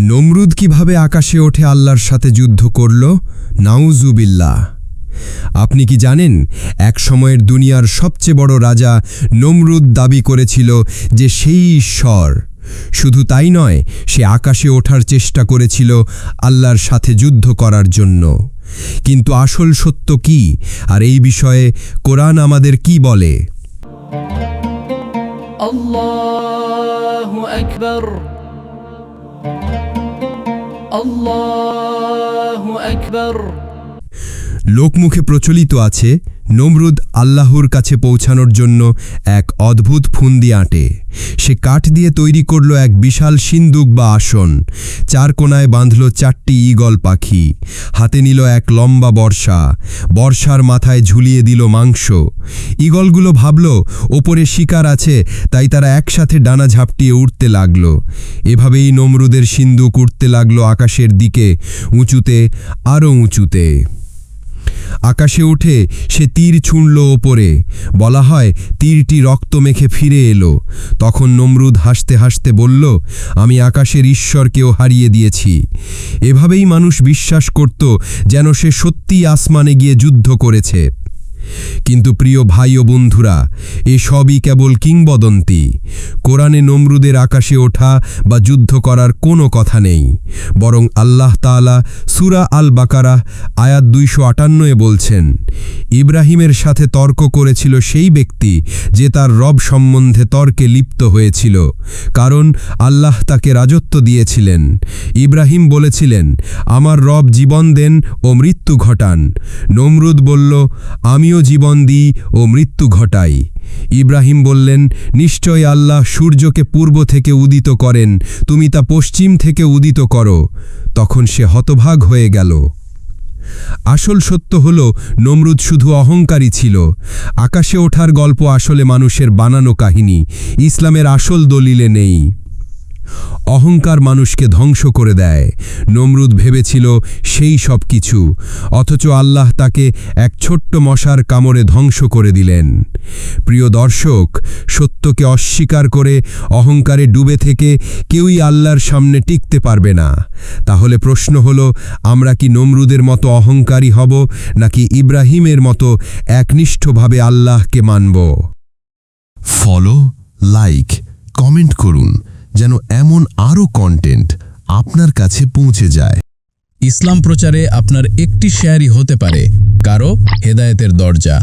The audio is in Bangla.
নমরুদ কিভাবে আকাশে ওঠে আল্লাহর সাথে যুদ্ধ করল? নাউজুবিল্লাহ। আপনি কি জানেন, এক সময়ের দুনিয়ার সবচেয়ে বড় রাজা নমরুদ দাবি করেছিল যে সেই ঈশ্বর। শুধু তাই নয়, সে আকাশে ওঠার চেষ্টা করেছিল আল্লাহর সাথে যুদ্ধ করার জন্য। কিন্তু আসল সত্য কি, আর এই বিষয়ে কোরআন আমাদের কি বলে? আল্লাহু আকবার, আল্লাহু আকবার। লোকমুখে প্রচলিত আছে, নমরুদ আল্লাহর কাছে পৌঁছানোর জন্য এক অদ্ভুত ফুন্দি আঁটে। সে কাঠ দিয়ে তৈরি করল এক বিশাল সিন্দুক বা আসন। চার কোণায় বাঁধল 4টি ঈগল পাখি। হাতে নিল এক লম্বা বর্ষা। বর্ষার মাথায় ঝুলিয়ে দিল মাংস। ঈগলগুলো ভাবল ওপরে শিকার আছে, তাই তারা একসাথে ডানা ঝাপটিয়ে উঠতে লাগল। এভাবেই নমরুদের সিন্দুক উঠতে লাগল আকাশের দিকে, উঁচুতে, আরও উঁচুতে। আকাশে উঠে সে তীর ছুঁড়ল ওপরে। বলা হয় তীরটি রক্ত মেখে ফিরে এলো। তখন নমরুদ হাসতে হাসতে বলল, আমি আকাশের ঈশ্বরকেও হারিয়ে দিয়েছি। এভাবেই মানুষ বিশ্বাস করত যেন সে সত্যিই আসমানে গিয়ে যুদ্ধ করেছে। কিন্তু প্রিয় ভাই ও বন্ধুরা, এসবই কেবল কিংবদন্তি। কোরআনে নমরুদের আকাশে ওঠা বা যুদ্ধ করার কোনো কথা নেই, বরং আল্লাহ তাআলা সূরা আল বাকারা আয়াত 258 বলছেন, ইব্রাহিমের সাথে তর্ক করেছিল সেই ব্যক্তি যে তার রব সম্বন্ধে তর্কে লিপ্ত হয়েছিল, কারণ আল্লাহ তাকে রাজত্ব দিয়েছিলেন। ইব্রাহিম বলেছিলেন, আমার রব জীবন দেন ও মৃত্যু ঘটান। নমরুদ বলল, আমিও জীবন দিই ও মৃত্যু ঘটাই। ইব্রাহিম বললেন, নিশ্চয় আল্লাহ সূর্যকে পূর্ব থেকে উদিত করেন, তুমি তা পশ্চিম থেকে উদিত করো। তখন সে হতভাগ হয়ে গেল। আসল সত্য হল, নমরুদ শুধু অহংকারী ছিল। আকাশে ওঠার গল্প আসলে মানুষের বানানো কাহিনী, ইসলামের আসল দলিলে নেই। অহংকার মানুষকে ধ্বংস করে দেয়। নমরুদ ভেবেছিল সেই সব কিছু, অথচ আল্লাহ তাকে এক ছোট্ট মশার কামড়ে ধ্বংস করে দিলেন। প্রিয় দর্শক, সত্যকে অস্বীকার করে অহংকারে ডুবে থেকে কেউই আল্লাহর সামনে টিকতে পারবে না। তাহলে প্রশ্ন হলো, আমরা কি নমরুদের মতো অহংকারী হব, নাকি ইব্রাহিমের মতো একনিষ্ঠভাবে আল্লাহকে মানব? ফলো, লাইক, কমেন্ট করুন যেন এমন আরও কন্টেন্ট আপনার কাছে পৌঁছে যায়। ইসলাম প্রচারে আপনার একটি শেয়ারই হতে পারে কারো হেদায়েতের দরজা।